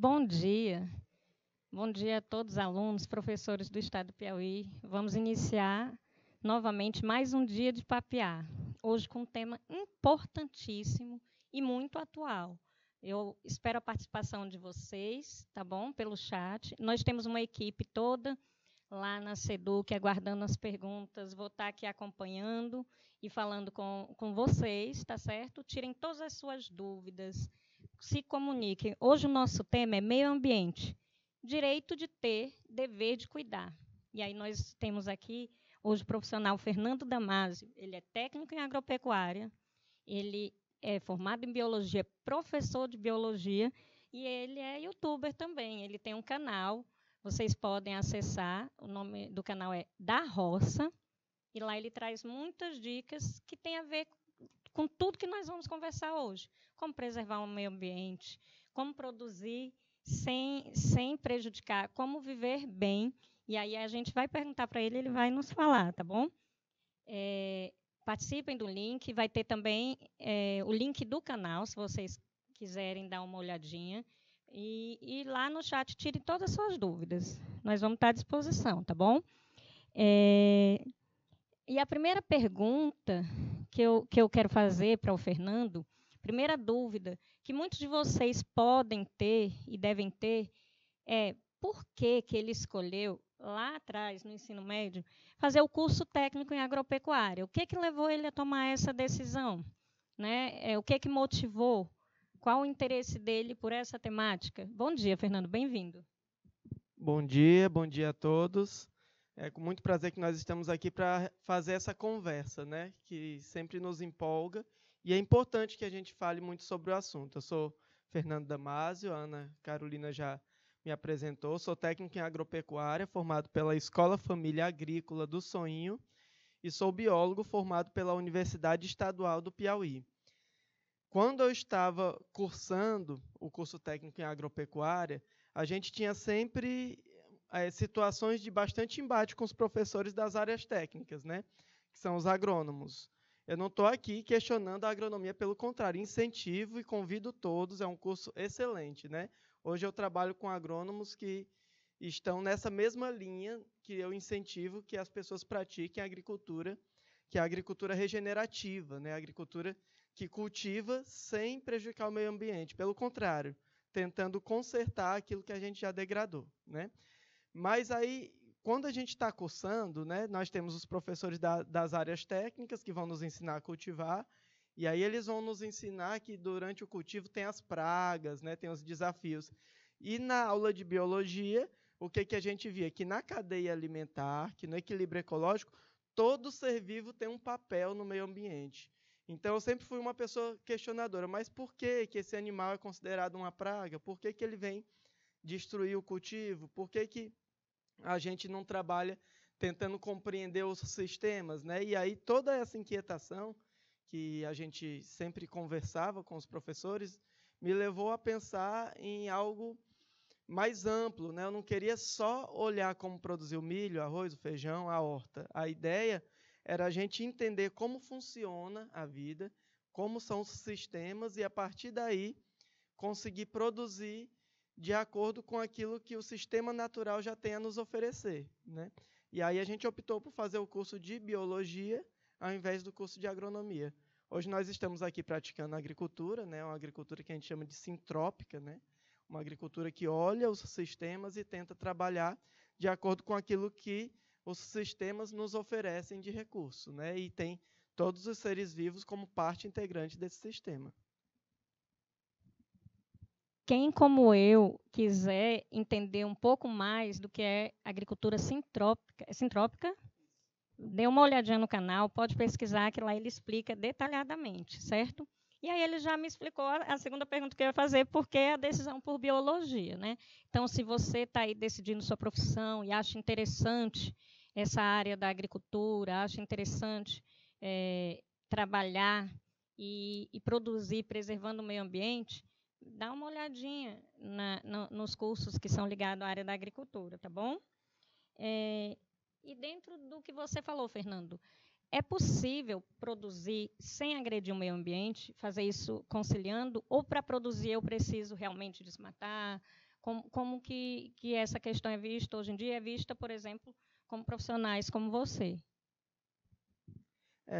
Bom dia. Bom dia a todos os alunos, professores do Estado do Piauí. Vamos iniciar novamente mais um dia de papear. Hoje com um tema importantíssimo e muito atual. Eu espero a participação de vocês, tá bom? Pelo chat. Nós temos uma equipe toda lá na SEDUC aguardando as perguntas. Vou estar aqui acompanhando e falando com vocês, tá certo? Tirem todas as suas dúvidas, se comuniquem. Hoje o nosso tema é meio ambiente. Direito de ter, dever de cuidar. E aí nós temos aqui hoje o profissional Fernando Damasio. Ele é técnico em agropecuária, ele é formado em biologia, professor de biologia, e ele é youtuber também. Ele tem um canal, vocês podem acessar, o nome do canal é Da Roça, e lá ele traz muitas dicas que têm a ver com tudo que nós vamos conversar hoje. Como preservar o meio ambiente, como produzir sem prejudicar, como viver bem. E aí a gente vai perguntar para ele, ele vai nos falar, tá bom? Participem do link, vai ter também o link do canal, se vocês quiserem dar uma olhadinha. E lá no chat tire todas as suas dúvidas. Nós vamos estar à disposição, tá bom? E a primeira pergunta que eu quero fazer para o Fernando, primeira dúvida que muitos de vocês podem ter e devem ter é por que ele escolheu, lá atrás, no ensino médio, fazer o curso técnico em agropecuária? O que levou ele a tomar essa decisão? Né? O que motivou? Qual o interesse dele por essa temática? Bom dia, Fernando, bem-vindo. Bom dia a todos. É com muito prazer que nós estamos aqui para fazer essa conversa, né, que sempre nos empolga, e é importante que a gente fale muito sobre o assunto. Eu sou Fernando Damasio, a Ana Carolina já me apresentou, sou técnico em agropecuária, formado pela Escola Família Agrícola do Soinho, e sou biólogo formado pela Universidade Estadual do Piauí. Quando eu estava cursando o curso técnico em agropecuária, a gente tinha sempre situações de bastante embate com os professores das áreas técnicas, né? Que são os agrônomos. Eu não estou aqui questionando a agronomia, pelo contrário, incentivo e convido todos, é um curso excelente, né? Hoje eu trabalho com agrônomos que estão nessa mesma linha que eu incentivo que as pessoas pratiquem a agricultura, que é a agricultura regenerativa, né? A agricultura que cultiva sem prejudicar o meio ambiente, pelo contrário, tentando consertar aquilo que a gente já degradou, né? Mas aí, quando a gente está cursando, né, nós temos os professores das áreas técnicas que vão nos ensinar a cultivar, e aí eles vão nos ensinar que durante o cultivo tem as pragas, né, tem os desafios. E na aula de biologia, o que a gente via? Que na cadeia alimentar, que no equilíbrio ecológico, todo ser vivo tem um papel no meio ambiente. Então, eu sempre fui uma pessoa questionadora, mas por que esse animal é considerado uma praga? Por que ele vem destruir o cultivo? Por que a gente não trabalha tentando compreender os sistemas, né? E aí toda essa inquietação que a gente sempre conversava com os professores me levou a pensar em algo mais amplo, né? Eu não queria só olhar como produzir o milho, arroz, o feijão, a horta. A ideia era a gente entender como funciona a vida, como são os sistemas e, a partir daí, conseguir produzir de acordo com aquilo que o sistema natural já tem a nos oferecer, né? E aí a gente optou por fazer o curso de biologia ao invés do curso de agronomia. Hoje nós estamos aqui praticando agricultura, né? Uma agricultura que a gente chama de sintrópica, né? Uma agricultura que olha os sistemas e tenta trabalhar de acordo com aquilo que os sistemas nos oferecem de recurso, né? E tem todos os seres vivos como parte integrante desse sistema. Quem, como eu, quiser entender um pouco mais do que é agricultura sintrópica, dê uma olhadinha no canal, pode pesquisar, que lá ele explica detalhadamente, certo? E aí ele já me explicou a segunda pergunta que eu ia fazer, por que a decisão por biologia, né? Então, se você está aí decidindo sua profissão e acha interessante essa área da agricultura, acha interessante trabalhar e produzir preservando o meio ambiente, dá uma olhadinha nos cursos que são ligados à área da agricultura, tá bom? E dentro do que você falou, Fernando, é possível produzir sem agredir o meio ambiente, fazer isso conciliando, ou para produzir eu preciso realmente desmatar, Como que essa questão é vista hoje em dia? É vista, por exemplo, como profissionais como você.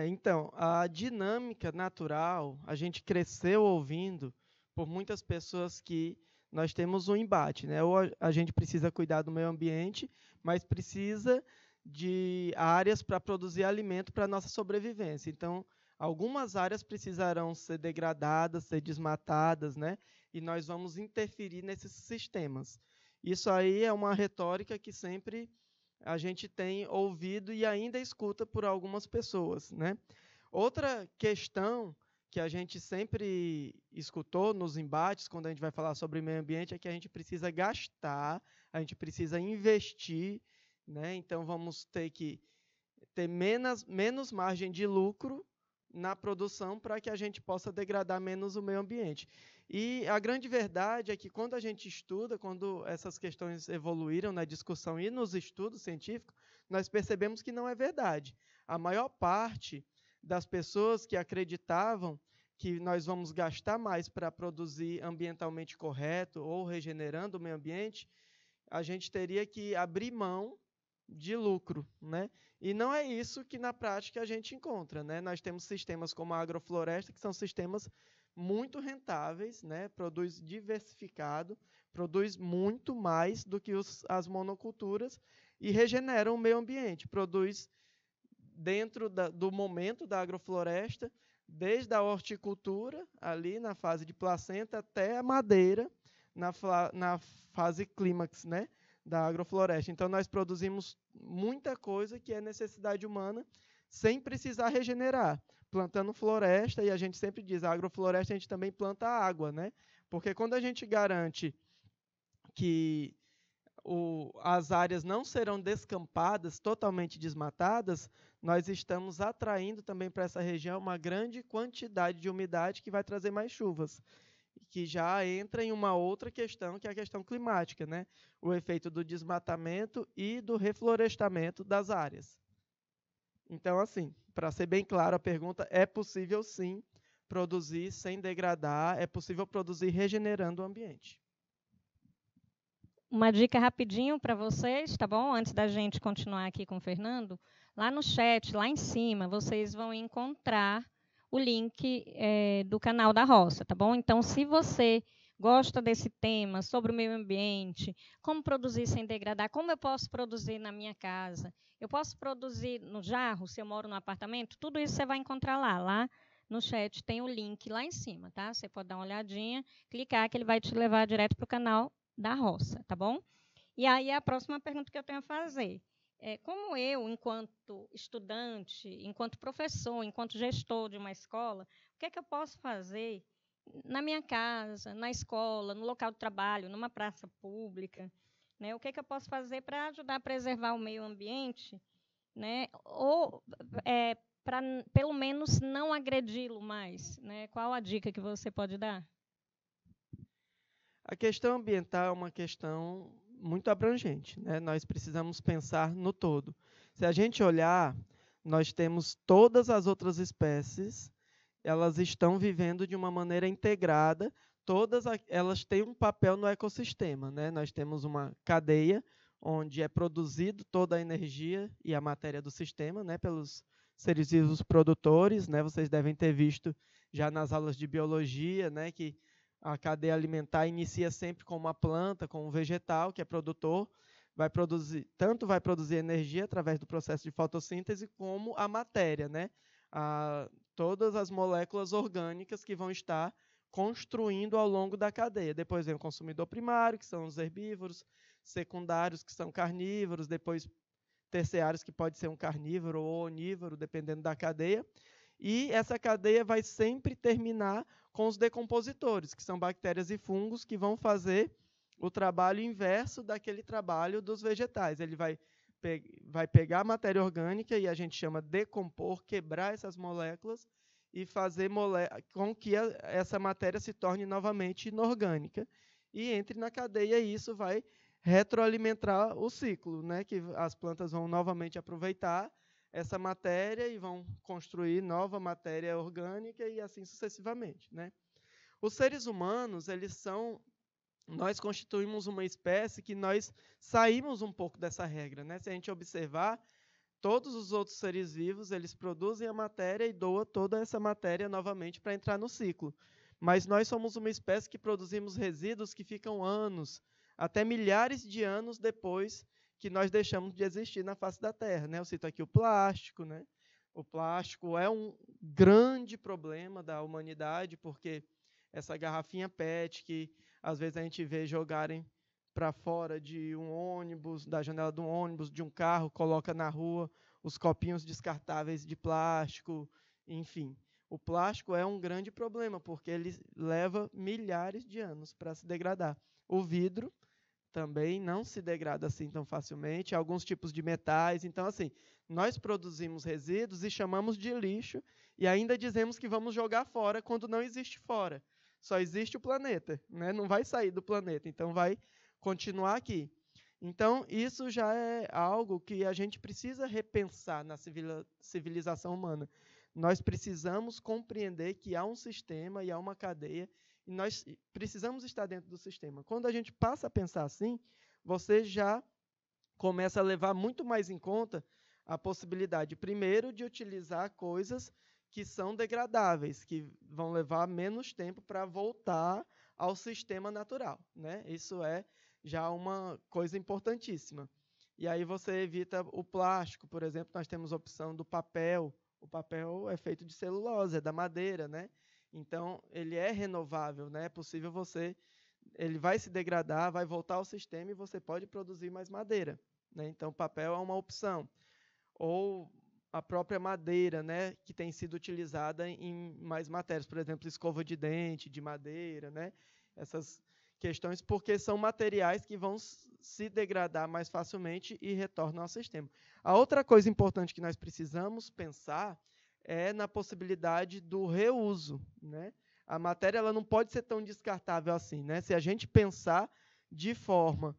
Então, a dinâmica natural, a gente cresceu ouvindo por muitas pessoas que nós temos um embate, né? Ou a gente precisa cuidar do meio ambiente, mas precisa de áreas para produzir alimento para a nossa sobrevivência. Então, algumas áreas precisarão ser degradadas, ser desmatadas, né? E nós vamos interferir nesses sistemas. Isso aí é uma retórica que sempre a gente tem ouvido e ainda escuta por algumas pessoas, né? Outra questão que a gente sempre escutou nos embates, quando a gente vai falar sobre meio ambiente, é que a gente precisa gastar, a gente precisa investir, né? Então vamos ter que ter menos margem de lucro na produção para que a gente possa degradar menos o meio ambiente. E a grande verdade é que quando a gente estuda, quando essas questões evoluíram na discussão e nos estudos científicos, nós percebemos que não é verdade. A maior parte das pessoas que acreditavam que nós vamos gastar mais para produzir ambientalmente correto ou regenerando o meio ambiente, a gente teria que abrir mão de lucro, né? E não é isso que na prática a gente encontra, né? Nós temos sistemas como a agrofloresta, que são sistemas muito rentáveis, né? Produz diversificado, produz muito mais do que as monoculturas e regeneram o meio ambiente, produz dentro do momento da agrofloresta, desde a horticultura, ali na fase de placenta, até a madeira, na fase clímax, né, da agrofloresta. Então, nós produzimos muita coisa que é necessidade humana, sem precisar regenerar, plantando floresta, e a gente sempre diz, a agrofloresta a gente também planta água, né? Porque quando a gente garante que as áreas não serão descampadas, totalmente desmatadas, nós estamos atraindo também para essa região uma grande quantidade de umidade que vai trazer mais chuvas, que já entra em uma outra questão, que é a questão climática, né? O efeito do desmatamento e do reflorestamento das áreas. Então, assim, para ser bem claro a pergunta, é possível sim produzir sem degradar, é possível produzir regenerando o ambiente. Uma dica rapidinho para vocês, tá bom? Antes da gente continuar aqui com o Fernando, lá no chat, lá em cima, vocês vão encontrar o link do canal da Roça, tá bom? Então, se você gosta desse tema sobre o meio ambiente, como produzir sem degradar, como eu posso produzir na minha casa, eu posso produzir no jarro, se eu moro no apartamento, tudo isso você vai encontrar lá no chat tem o link lá em cima, tá? Você pode dar uma olhadinha, clicar que ele vai te levar direto para o canal da Roça, tá bom? E aí a próxima pergunta que eu tenho a fazer é como eu, enquanto estudante, enquanto professor, enquanto gestor de uma escola, o que é que eu posso fazer na minha casa, na escola, no local de trabalho, numa praça pública, né? O que é que eu posso fazer para ajudar a preservar o meio ambiente, né? Ou para pelo menos não agredi-lo mais, né? Qual a dica que você pode dar? A questão ambiental é uma questão muito abrangente, né? Nós precisamos pensar no todo. Se a gente olhar, nós temos todas as outras espécies, elas estão vivendo de uma maneira integrada, todas elas têm um papel no ecossistema, né? Nós temos uma cadeia onde é produzido toda a energia e a matéria do sistema, né, pelos seres vivos produtores, né? Vocês devem ter visto já nas aulas de biologia, né, que a cadeia alimentar inicia sempre com uma planta, com um vegetal que é produtor, tanto vai produzir energia através do processo de fotossíntese, como a matéria, né? Todas as moléculas orgânicas que vão estar construindo ao longo da cadeia. Depois vem o consumidor primário, que são os herbívoros, secundários, que são carnívoros, depois terciários, que pode ser um carnívoro ou onívoro, dependendo da cadeia. E essa cadeia vai sempre terminar com os decompositores, que são bactérias e fungos que vão fazer o trabalho inverso daquele trabalho dos vegetais. Ele vai pegar a matéria orgânica, e a gente chama decompor, quebrar essas moléculas e fazer com que essa matéria se torne novamente inorgânica e entre na cadeia, e isso vai retroalimentar o ciclo, né? Que as plantas vão novamente aproveitar essa matéria e vão construir nova matéria orgânica e assim sucessivamente, né? Os seres humanos, eles são nós constituímos uma espécie que nós saímos um pouco dessa regra, né? Se a gente observar, todos os outros seres vivos, eles produzem a matéria e doam toda essa matéria novamente para entrar no ciclo. Mas nós somos uma espécie que produzimos resíduos que ficam anos, até milhares de anos depois que nós deixamos de existir na face da Terra, né? Eu cito aqui o plástico, né? O plástico é um grande problema da humanidade, porque essa garrafinha PET que às vezes a gente vê jogarem para fora de um ônibus, da janela de um ônibus, de um carro, coloca na rua os copinhos descartáveis de plástico, enfim. O plástico é um grande problema, porque ele leva milhares de anos para se degradar. O vidro também não se degrada assim tão facilmente, alguns tipos de metais. Então, assim, nós produzimos resíduos e chamamos de lixo e ainda dizemos que vamos jogar fora quando não existe fora. Só existe o planeta, né? Não vai sair do planeta, então vai continuar aqui. Então, isso já é algo que a gente precisa repensar na civilização humana. Nós precisamos compreender que há um sistema e há uma cadeia, e nós precisamos estar dentro do sistema. Quando a gente passa a pensar assim, você já começa a levar muito mais em conta a possibilidade, primeiro, de utilizar coisas que são degradáveis, que vão levar menos tempo para voltar ao sistema natural, né? Isso é já uma coisa importantíssima. E aí você evita o plástico, por exemplo, nós temos a opção do papel. O papel é feito de celulose, é da madeira, né? Então, ele é renovável, né? É possível ele vai se degradar, vai voltar ao sistema e você pode produzir mais madeira, né? Então, o papel é uma opção. Ou a própria madeira, né, que tem sido utilizada em mais matérias, por exemplo, escova de dente de madeira, né? Essas questões, porque são materiais que vão se degradar mais facilmente e retornam ao sistema. A outra coisa importante que nós precisamos pensar é na possibilidade do reuso, né? A matéria ela não pode ser tão descartável assim, né? Se a gente pensar de forma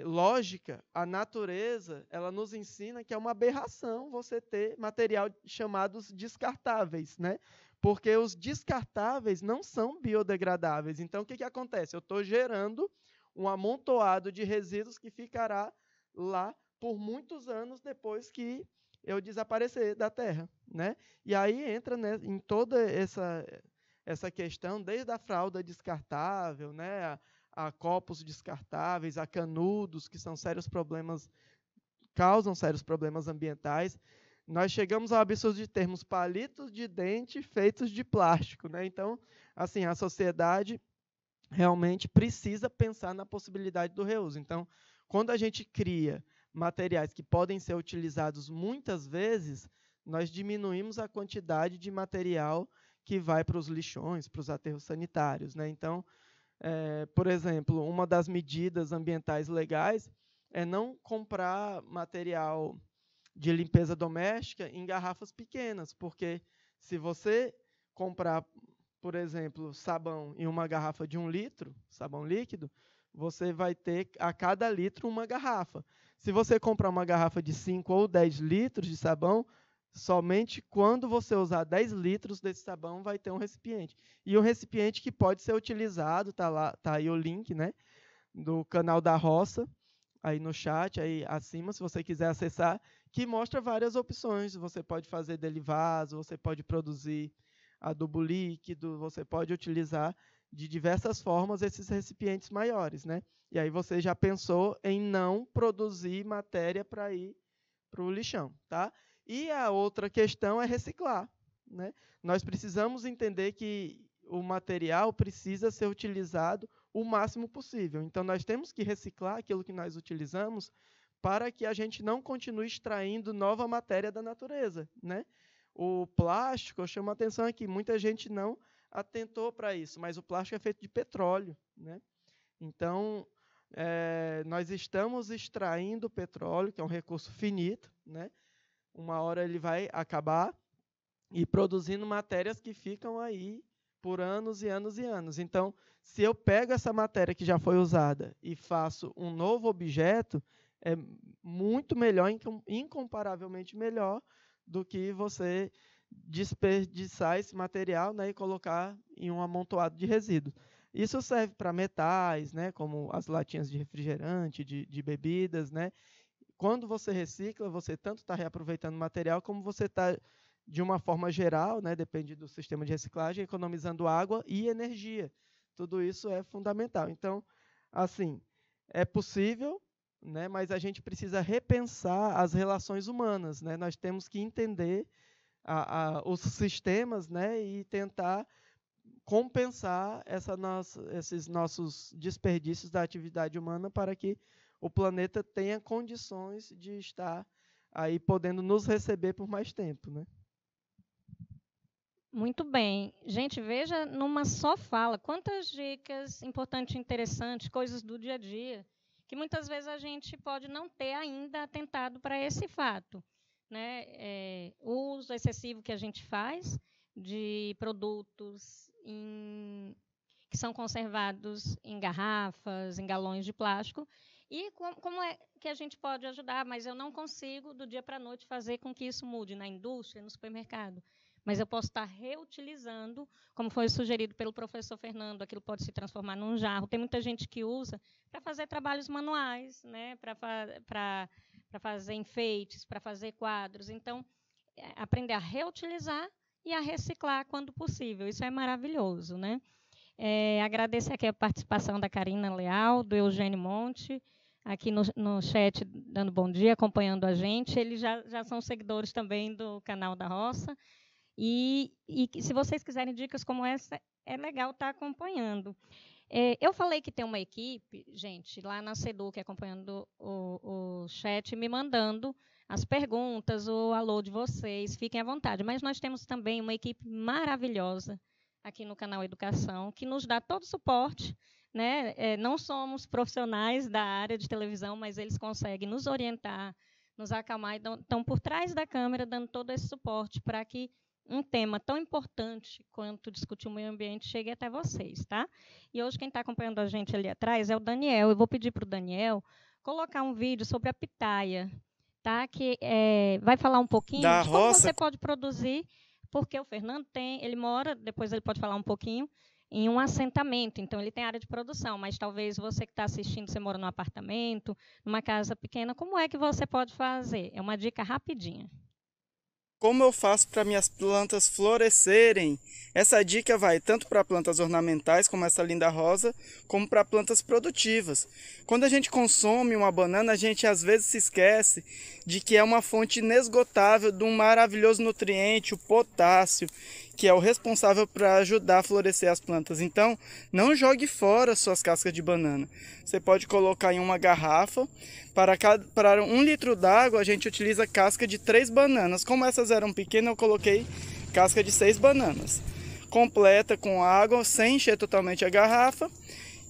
lógica, a natureza ela nos ensina que é uma aberração você ter material chamados descartáveis, né? Porque os descartáveis não são biodegradáveis. Então, o que acontece? Eu estou gerando um amontoado de resíduos que ficará lá por muitos anos depois que eu desaparecer da Terra, né? E aí entra, né, em toda essa questão, desde a fralda descartável, né, a copos descartáveis, a canudos, que são sérios problemas, causam sérios problemas ambientais. Nós chegamos ao absurdo de termos palitos de dente feitos de plástico, né? Então, assim, a sociedade realmente precisa pensar na possibilidade do reuso. Então, quando a gente cria materiais que podem ser utilizados muitas vezes, nós diminuímos a quantidade de material que vai para os lixões, para os aterros sanitários, né? Então, por exemplo, uma das medidas ambientais legais é não comprar material de limpeza doméstica em garrafas pequenas, porque se você comprar, por exemplo, sabão em uma garrafa de 1 litro, sabão líquido, você vai ter a cada litro uma garrafa. Se você comprar uma garrafa de 5 ou 10 litros de sabão, somente quando você usar 10 litros desse sabão vai ter um recipiente. E um recipiente que pode ser utilizado, tá aí o link, né, do canal da Roça, aí no chat, aí acima, se você quiser acessar, que mostra várias opções. Você pode fazer dele vaso, você pode produzir adubo líquido, você pode utilizar de diversas formas esses recipientes maiores, né? E aí você já pensou em não produzir matéria para ir para o lixão, tá? E a outra questão é reciclar, né? Nós precisamos entender que o material precisa ser utilizado o máximo possível. Então, nós temos que reciclar aquilo que nós utilizamos para que a gente não continue extraindo nova matéria da natureza, né? O plástico, eu chamo a atenção aqui, muita gente não atentou para isso, mas o plástico é feito de petróleo, né? Então, nós estamos extraindo petróleo, que é um recurso finito, né? Uma hora ele vai acabar, e produzindo matérias que ficam aí por anos e anos e anos. Então, se eu pego essa matéria que já foi usada e faço um novo objeto, é muito melhor, incomparavelmente melhor, do que você desperdiçar esse material, né, e colocar em um amontoado de resíduos. Isso serve para metais, né, como as latinhas de refrigerante, de bebidas, né? Quando você recicla, você tanto está reaproveitando material, como você está, de uma forma geral, né, depende do sistema de reciclagem, economizando água e energia. Tudo isso é fundamental. Então, assim, é possível, né, mas a gente precisa repensar as relações humanas, né? Nós temos que entender os sistemas, né, e tentar compensar esses nossos desperdícios da atividade humana para que o planeta tenha condições de estar aí podendo nos receber por mais tempo, né? Muito bem. Gente, veja numa só fala quantas dicas importantes e interessantes, coisas do dia a dia, que muitas vezes a gente pode não ter ainda atentado para esse fato, né? O uso excessivo que a gente faz de produtos que são conservados em garrafas, em galões de plástico, e como é que a gente pode ajudar, mas eu não consigo, do dia para a noite, fazer com que isso mude na indústria, no supermercado. Mas eu posso estar reutilizando, como foi sugerido pelo professor Fernando, aquilo pode se transformar num jarro. Tem muita gente que usa para fazer trabalhos manuais, né? Para fazer enfeites, para fazer quadros. Então, aprender a reutilizar e a reciclar quando possível. Isso é maravilhoso, né? Agradecer aqui a participação da Karina Leal, do Eugênio Monte, aqui no chat, dando bom dia, acompanhando a gente. Eles já são seguidores também do canal da Roça. E se vocês quiserem dicas como essa, é legal estar acompanhando. Eu falei que tem uma equipe, gente, lá na SEDUC, acompanhando o chat, me mandando as perguntas, o alô de vocês, fiquem à vontade. Mas nós temos também uma equipe maravilhosa aqui no canal Educação, que nos dá todo o suporte, né? Não somos profissionais da área de televisão, mas eles conseguem nos orientar, nos acalmar, e estão por trás da câmera, dando todo esse suporte para que um tema tão importante quanto discutir o meio ambiente chegue até vocês, tá? E hoje quem está acompanhando a gente ali atrás é o Daniel. Eu vou pedir para o Daniel colocar um vídeo sobre a pitaia, tá? Que vai falar um pouquinho de como você pode produzir, porque o Fernando ele mora, depois ele pode falar um pouquinho, em um assentamento, então ele tem área de produção, mas talvez você que está assistindo, você mora num apartamento, numa casa pequena, como é que você pode fazer? É uma dica rapidinha. Como eu faço para minhas plantas florescerem? Essa dica vai tanto para plantas ornamentais, como essa linda rosa, como para plantas produtivas. Quando a gente consome uma banana, a gente às vezes se esquece de que é uma fonte inesgotável de um maravilhoso nutriente, o potássio, que é o responsável para ajudar a florescer as plantas. Então, não jogue fora suas cascas de banana. Você pode colocar em uma garrafa. Para 1 litro d'água, a gente utiliza casca de 3 bananas. Como essas eram pequenas, eu coloquei casca de 6 bananas. Completa com água, sem encher totalmente a garrafa.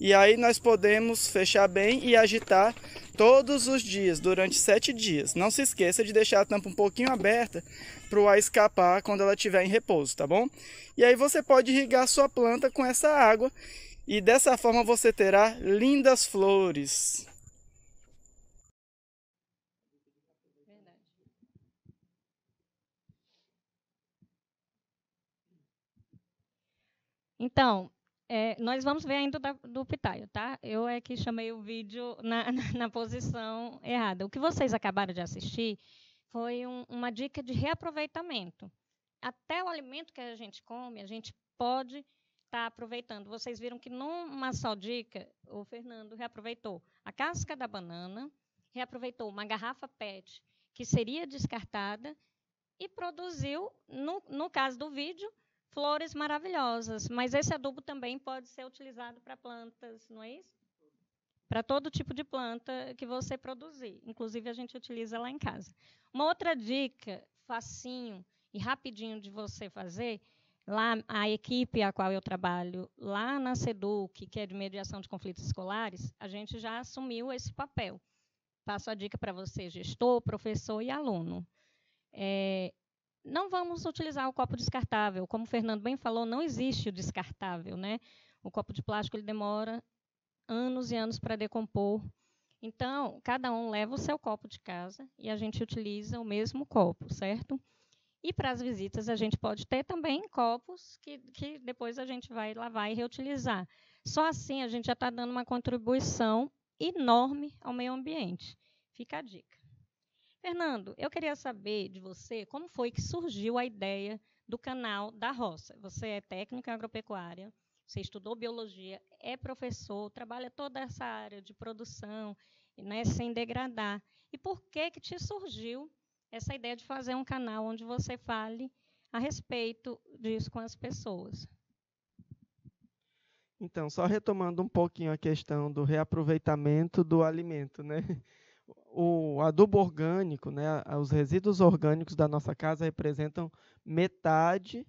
E aí nós podemos fechar bem e agitar todos os dias, durante 7 dias. Não se esqueça de deixar a tampa um pouquinho aberta para o ar escapar quando ela estiver em repouso, tá bom? E aí você pode irrigar sua planta com essa água e dessa forma você terá lindas flores. Então, nós vamos ver ainda do pitaio, tá? Eu que chamei o vídeo na posição errada. O que vocês acabaram de assistir foi uma dica de reaproveitamento. Até o alimento que a gente come, a gente pode estar aproveitando. Vocês viram que numa só dica, o Fernando reaproveitou a casca da banana, reaproveitou uma garrafa PET que seria descartada e produziu, no caso do vídeo, flores maravilhosas, mas esse adubo também pode ser utilizado para plantas, não é isso? Para todo tipo de planta que você produzir. Inclusive, a gente utiliza lá em casa. Uma outra dica, facinho e rapidinho de você fazer, lá a equipe a qual eu trabalho, lá na SEDUC, que é de mediação de conflitos escolares, a gente já assumiu esse papel. Passo a dica para você, gestor, professor e aluno. Não vamos utilizar o copo descartável. Como o Fernando bem falou, não existe o descartável, né? O copo de plástico ele demora anos e anos para decompor. Então, cada um leva o seu copo de casa e a gente utiliza o mesmo copo, certo? E para as visitas, a gente pode ter também copos que depois a gente vai lavar e reutilizar. Só assim a gente já está dando uma contribuição enorme ao meio ambiente. Fica a dica. Fernando, eu queria saber de você como foi que surgiu a ideia do canal da roça. Você é técnico em agropecuária, você estudou biologia, é professor, trabalha toda essa área de produção, né, sem degradar. E por que te surgiu essa ideia de fazer um canal onde você fale a respeito disso com as pessoas? Então, só retomando um pouquinho a questão do reaproveitamento do alimento, né? O adubo orgânico, né, os resíduos orgânicos da nossa casa representam metade,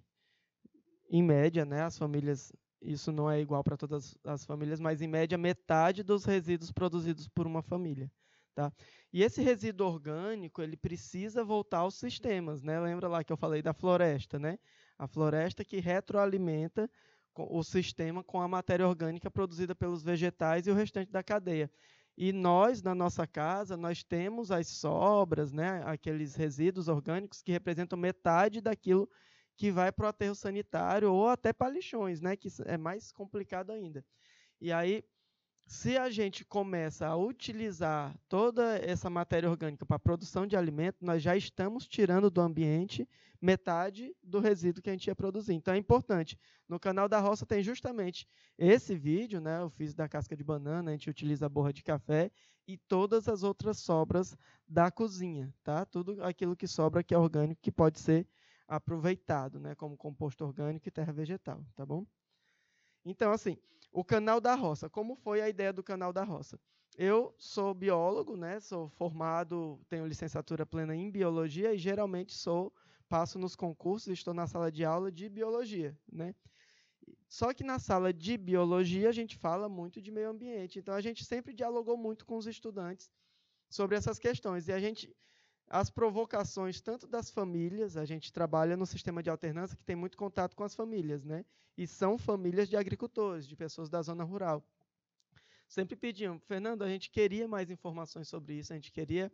em média, né, as famílias, isso não é igual para todas as famílias, mas em média metade dos resíduos produzidos por uma família, tá? E esse resíduo orgânico, ele precisa voltar aos sistemas, né? Lembra lá que eu falei da floresta, né? A floresta que retroalimenta o sistema com a matéria orgânica produzida pelos vegetais e o restante da cadeia. E nós, na nossa casa, nós temos as sobras, né, aqueles resíduos orgânicos que representam metade daquilo que vai para o aterro sanitário ou até para lixões, né, que é mais complicado ainda. E aí, se a gente começa a utilizar toda essa matéria orgânica para a produção de alimento, nós já estamos tirando do ambiente metade do resíduo que a gente ia produzir. Então, é importante. No canal da roça tem justamente esse vídeo, né? Eu fiz da casca de banana, a gente utiliza a borra de café e todas as outras sobras da cozinha, tá? Tudo aquilo que sobra que é orgânico, que pode ser aproveitado, né? Como composto orgânico e terra vegetal, tá bom? Então, assim, o canal da roça. Como foi a ideia do canal da roça? Eu sou biólogo, né? Sou formado, tenho licenciatura plena em biologia e geralmente passo nos concursos, estou na sala de aula de biologia, né? Só que na sala de biologia a gente fala muito de meio ambiente, então a gente sempre dialogou muito com os estudantes sobre essas questões. E as provocações tanto das famílias, a gente trabalha no sistema de alternância que tem muito contato com as famílias, né? E são famílias de agricultores, de pessoas da zona rural. Sempre pediam, Fernando, a gente queria mais informações sobre isso, a gente queria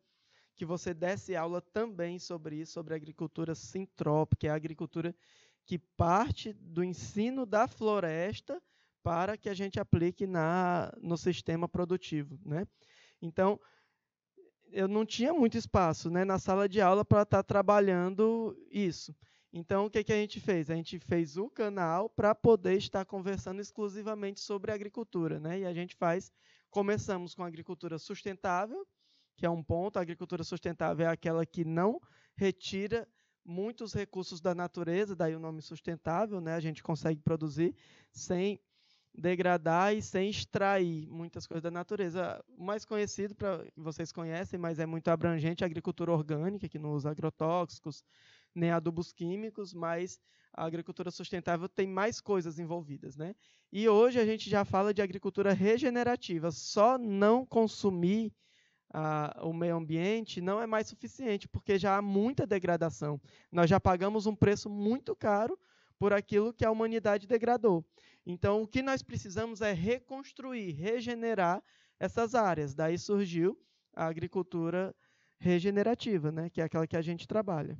que você desse aula também sobre isso, sobre a agricultura sintrópica, que é a agricultura que parte do ensino da floresta para que a gente aplique no sistema produtivo, né? Então, eu não tinha muito espaço, né, na sala de aula para estar trabalhando isso. Então, o que a gente fez? A gente fez o canal para poder estar conversando exclusivamente sobre agricultura, né? E a gente começamos com a agricultura sustentável, que é um ponto. A agricultura sustentável é aquela que não retira muitos recursos da natureza, daí o nome sustentável, né? A gente consegue produzir sem degradar e sem extrair muitas coisas da natureza. O mais conhecido, vocês conhecem, mas é muito abrangente, a agricultura orgânica, que não usa agrotóxicos, nem adubos químicos, mas a agricultura sustentável tem mais coisas envolvidas, né? E hoje a gente já fala de agricultura regenerativa. Só não consumir o meio ambiente não é mais suficiente, porque já há muita degradação. Nós já pagamos um preço muito caro por aquilo que a humanidade degradou. Então, o que nós precisamos é reconstruir, regenerar essas áreas. Daí surgiu a agricultura regenerativa, né, que é aquela que a gente trabalha.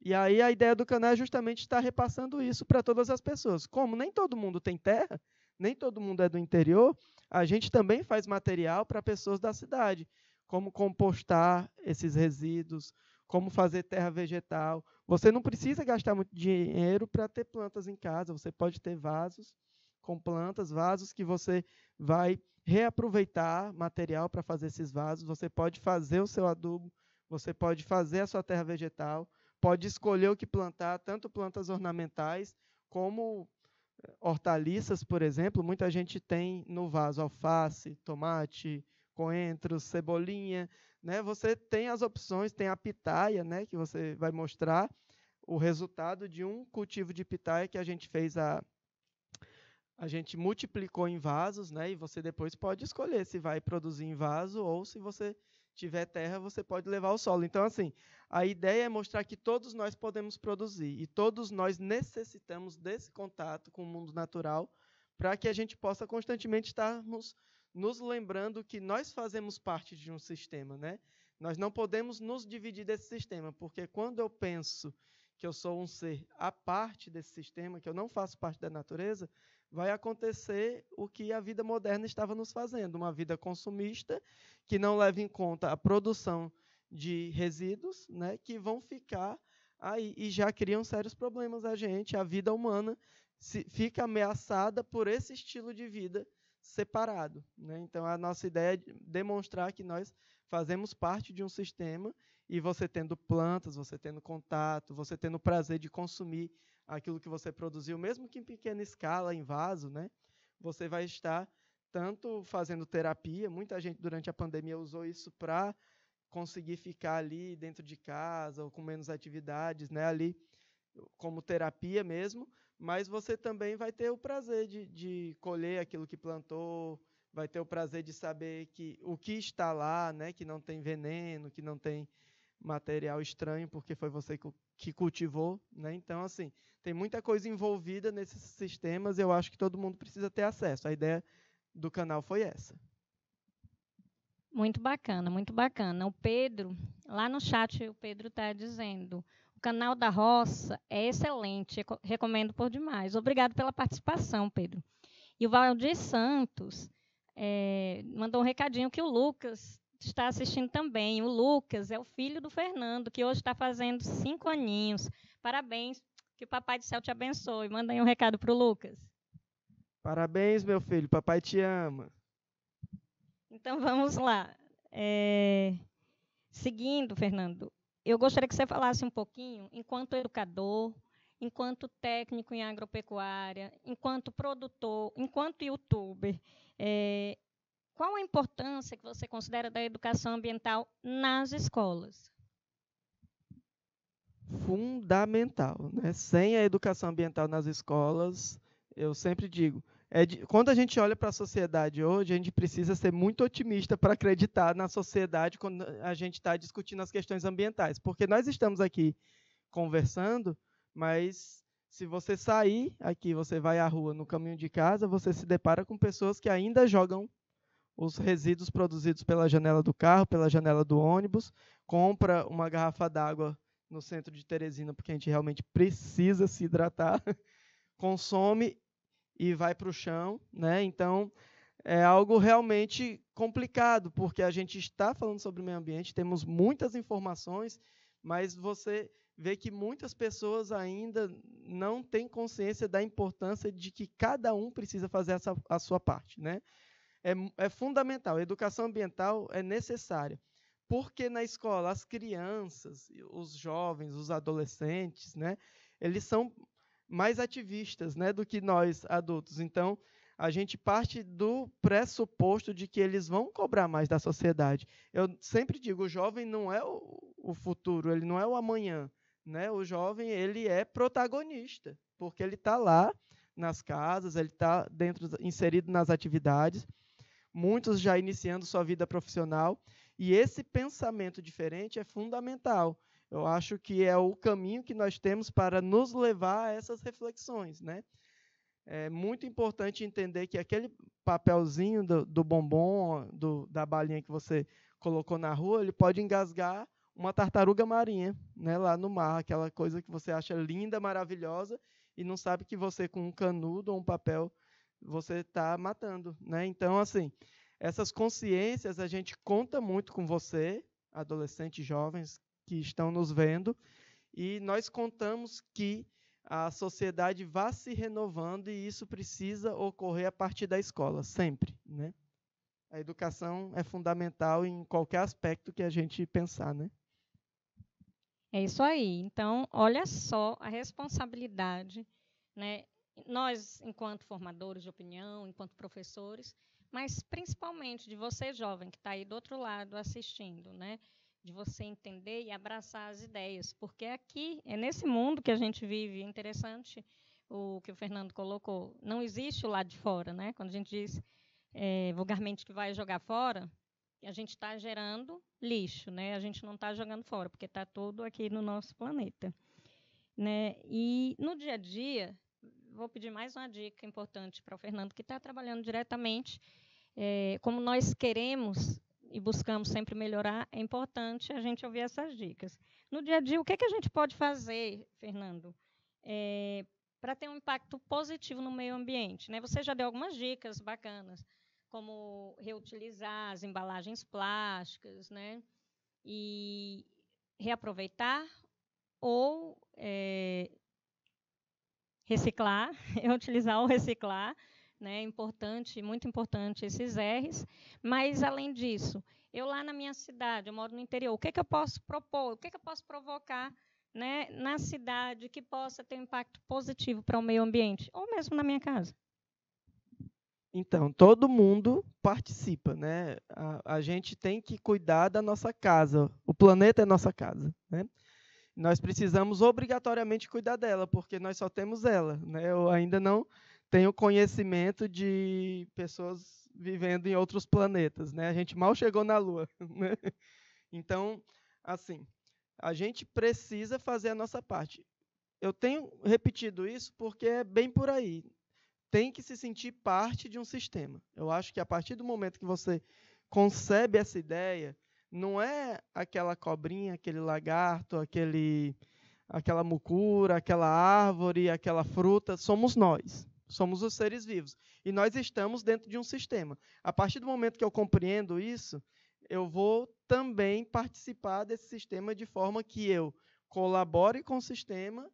E aí a ideia do canal é justamente estar repassando isso para todas as pessoas. Como nem todo mundo tem terra, nem todo mundo é do interior, a gente também faz material para pessoas da cidade, como compostar esses resíduos, como fazer terra vegetal. Você não precisa gastar muito dinheiro para ter plantas em casa, você pode ter vasos com plantas, vasos que você vai reaproveitar material para fazer esses vasos, você pode fazer o seu adubo, você pode fazer a sua terra vegetal, pode escolher o que plantar, tanto plantas ornamentais como hortaliças, por exemplo. Muita gente tem no vaso alface, tomate, coentros, cebolinha, né? Você tem as opções, tem a pitaia, né, que você vai mostrar o resultado de um cultivo de pitaia que a gente fez a gente multiplicou em vasos, né? E você depois pode escolher se vai produzir em vaso ou se você tiver terra, você pode levar ao solo. Então, assim, a ideia é mostrar que todos nós podemos produzir e todos nós necessitamos desse contato com o mundo natural para que a gente possa constantemente estarmos nos lembrando que nós fazemos parte de um sistema, né? Nós não podemos nos dividir desse sistema, porque quando eu penso que eu sou um ser à parte desse sistema, que eu não faço parte da natureza, vai acontecer o que a vida moderna estava nos fazendo, uma vida consumista que não leva em conta a produção de resíduos, né, que vão ficar aí e já criam sérios problemas a gente. A vida humana fica ameaçada por esse estilo de vida separado, né? Então, a nossa ideia é demonstrar que nós fazemos parte de um sistema e você tendo plantas, você tendo contato, você tendo o prazer de consumir aquilo que você produziu, mesmo que em pequena escala, em vaso, né? Você vai estar tanto fazendo terapia, muita gente durante a pandemia usou isso para conseguir ficar ali dentro de casa ou com menos atividades, né? Ali como terapia mesmo, mas você também vai ter o prazer de colher aquilo que plantou, vai ter o prazer de saber que o que está lá, né, que não tem veneno, que não tem material estranho, porque foi você que cultivou, né? Então, assim, tem muita coisa envolvida nesses sistemas e eu acho que todo mundo precisa ter acesso. A ideia do canal foi essa. Muito bacana, muito bacana. O Pedro, lá no chat, o Pedro está dizendo: o canal da Roça é excelente, recomendo por demais. Obrigado pela participação, Pedro. E o Valdir Santos mandou um recadinho que o Lucas está assistindo também. O Lucas é o filho do Fernando, que hoje está fazendo 5 aninhos. Parabéns, que o Papai do Céu te abençoe. Manda aí um recado para o Lucas. Parabéns, meu filho, papai te ama. Então, vamos lá. Seguindo, Fernando, eu gostaria que você falasse um pouquinho, enquanto educador, enquanto técnico em agropecuária, enquanto produtor, enquanto youtuber, qual a importância que você considera da educação ambiental nas escolas? Fundamental, né? Sem a educação ambiental nas escolas, eu sempre digo, quando a gente olha para a sociedade hoje, a gente precisa ser muito otimista para acreditar na sociedade quando a gente está discutindo as questões ambientais, porque nós estamos aqui conversando, mas se você sair aqui, você vai à rua no caminho de casa, você se depara com pessoas que ainda jogam os resíduos produzidos pela janela do carro, pela janela do ônibus, compra uma garrafa d'água no centro de Teresina, porque a gente realmente precisa se hidratar, consome e vai para o chão, né? Então, é algo realmente complicado, porque a gente está falando sobre o meio ambiente, temos muitas informações, mas você vê que muitas pessoas ainda não têm consciência da importância de que cada um precisa fazer a sua parte, né? É fundamental, a educação ambiental é necessária, porque na escola as crianças, os jovens, os adolescentes, né, eles são mais ativistas, né, do que nós adultos. Então, a gente parte do pressuposto de que eles vão cobrar mais da sociedade. Eu sempre digo, o jovem não é o futuro, ele não é o amanhã, né? O jovem, ele é protagonista, porque ele está lá nas casas, ele está inserido nas atividades, muitos já iniciando sua vida profissional, e esse pensamento diferente é fundamental. Eu acho que é o caminho que nós temos para nos levar a essas reflexões, né? É muito importante entender que aquele papelzinho do bombom, da balinha que você colocou na rua, ele pode engasgar uma tartaruga marinha, né, lá no mar, aquela coisa que você acha linda, maravilhosa, e não sabe que você, com um canudo ou um papel, você está matando, né? Então, assim, essas consciências, a gente conta muito com você, adolescentes, jovens, que estão nos vendo, e nós contamos que a sociedade vai se renovando e isso precisa ocorrer a partir da escola, sempre, né? A educação é fundamental em qualquer aspecto que a gente pensar, né? É isso aí. Então, olha só a responsabilidade, né? Nós, enquanto formadores de opinião, enquanto professores, mas principalmente de você, jovem, que está aí do outro lado assistindo, né? De você entender e abraçar as ideias, porque aqui, é nesse mundo que a gente vive, é interessante o que o Fernando colocou, não existe o lado de fora, né? Quando a gente diz vulgarmente que vai jogar fora, a gente está gerando lixo, né? A gente não está jogando fora, porque está tudo aqui no nosso planeta, né? E no dia a dia, vou pedir mais uma dica importante para o Fernando, que está trabalhando diretamente, como nós queremos e buscamos sempre melhorar, é importante a gente ouvir essas dicas. No dia a dia, o que a gente pode fazer, Fernando, para ter um impacto positivo no meio ambiente, né? Você já deu algumas dicas bacanas, como reutilizar as embalagens plásticas, né? E reaproveitar ou reciclar, reutilizar ou reciclar, né? Importante, muito importante esses R's. Mas, além disso, eu lá na minha cidade, eu moro no interior, o que eu posso propor, o que eu posso provocar, né, na cidade que possa ter um impacto positivo para o meio ambiente, ou mesmo na minha casa? Então, todo mundo participa, né? A gente tem que cuidar da nossa casa. O planeta é nossa casa, né? Nós precisamos obrigatoriamente cuidar dela, porque nós só temos ela, né? Eu ainda não tenho conhecimento de pessoas vivendo em outros planetas, né? A gente mal chegou na Lua, né? Então, assim, a gente precisa fazer a nossa parte. Eu tenho repetido isso porque é bem por aí. Tem que se sentir parte de um sistema. Eu acho que a partir do momento que você concebe essa ideia, não é aquela cobrinha, aquele lagarto, aquela mucura, aquela árvore, aquela fruta. Somos nós. Somos os seres vivos. E nós estamos dentro de um sistema. A partir do momento que eu compreendo isso, eu vou também participar desse sistema de forma que eu colabore com o sistema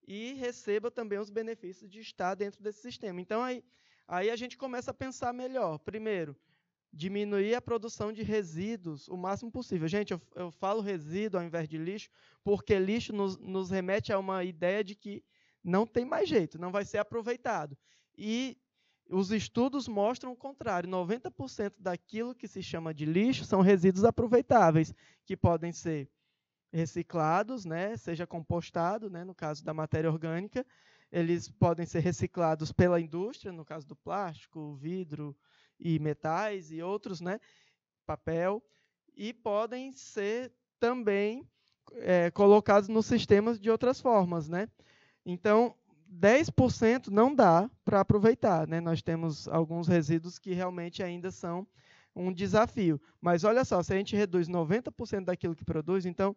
e receba também os benefícios de estar dentro desse sistema. Então, aí a gente começa a pensar melhor. Primeiro, diminuir a produção de resíduos o máximo possível. Gente, eu falo resíduo ao invés de lixo, porque lixo nos remete a uma ideia de que não tem mais jeito, não vai ser aproveitado. E os estudos mostram o contrário. 90% daquilo que se chama de lixo são resíduos aproveitáveis, que podem ser reciclados, né, seja compostado, né, no caso da matéria orgânica, eles podem ser reciclados pela indústria, no caso do plástico, vidro e metais e outros, né, papel, e podem ser também colocados nos sistemas de outras formas, né? Então, 10% não dá para aproveitar, né? Nós temos alguns resíduos que realmente ainda são um desafio. Mas olha só, se a gente reduz 90% daquilo que produz, então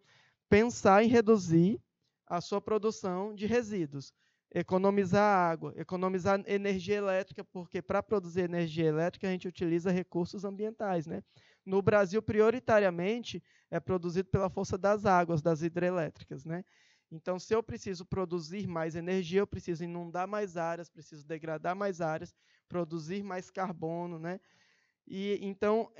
pensar em reduzir a sua produção de resíduos, economizar água, economizar energia elétrica, porque para produzir energia elétrica a gente utiliza recursos ambientais, né? No Brasil, prioritariamente, é produzido pela força das águas, das hidrelétricas, né? Então, se eu preciso produzir mais energia, eu preciso inundar mais áreas, preciso degradar mais áreas, produzir mais carbono, né? E então,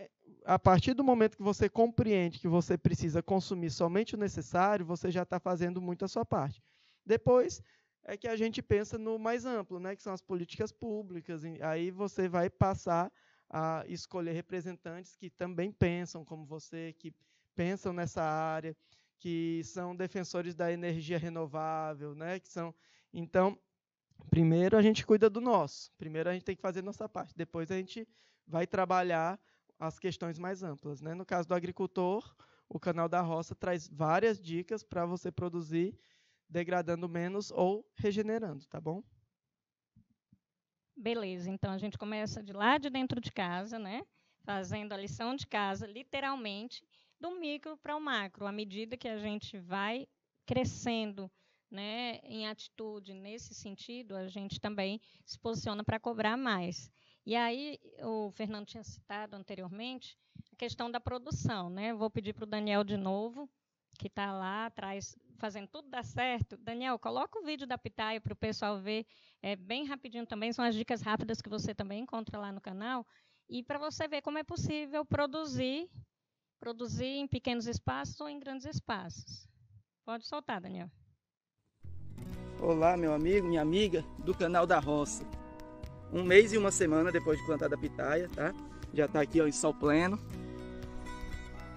a partir do momento que você compreende que você precisa consumir somente o necessário, você já está fazendo muito a sua parte. Depois é que a gente pensa no mais amplo, né, que são as políticas públicas. Aí você vai passar a escolher representantes que também pensam como você, que pensam nessa área, que são defensores da energia renovável, né, que são... Então, primeiro a gente cuida do nosso, primeiro a gente tem que fazer a nossa parte, depois a gente vai trabalhar as questões mais amplas, né? No caso do agricultor, o Canal da Roça traz várias dicas para você produzir degradando menos ou regenerando, tá bom? Beleza, então a gente começa de lá de dentro de casa, né? Fazendo a lição de casa, literalmente, do micro para o macro. À medida que a gente vai crescendo, né, em atitude nesse sentido, a gente também se posiciona para cobrar mais. E aí, o Fernando tinha citado anteriormente a questão da produção, né? Vou pedir para o Daniel de novo, que está lá atrás, fazendo tudo dar certo. Daniel, coloca o vídeo da pitaia para o pessoal ver, bem rapidinho também, são as dicas rápidas que você também encontra lá no canal, e para você ver como é possível produzir em pequenos espaços ou em grandes espaços. Pode soltar, Daniel. Olá, meu amigo, minha amiga do Canal da Roça. 1 mês e 1 semana depois de plantar a pitaia, tá? Já tá aqui, ó, em sol pleno.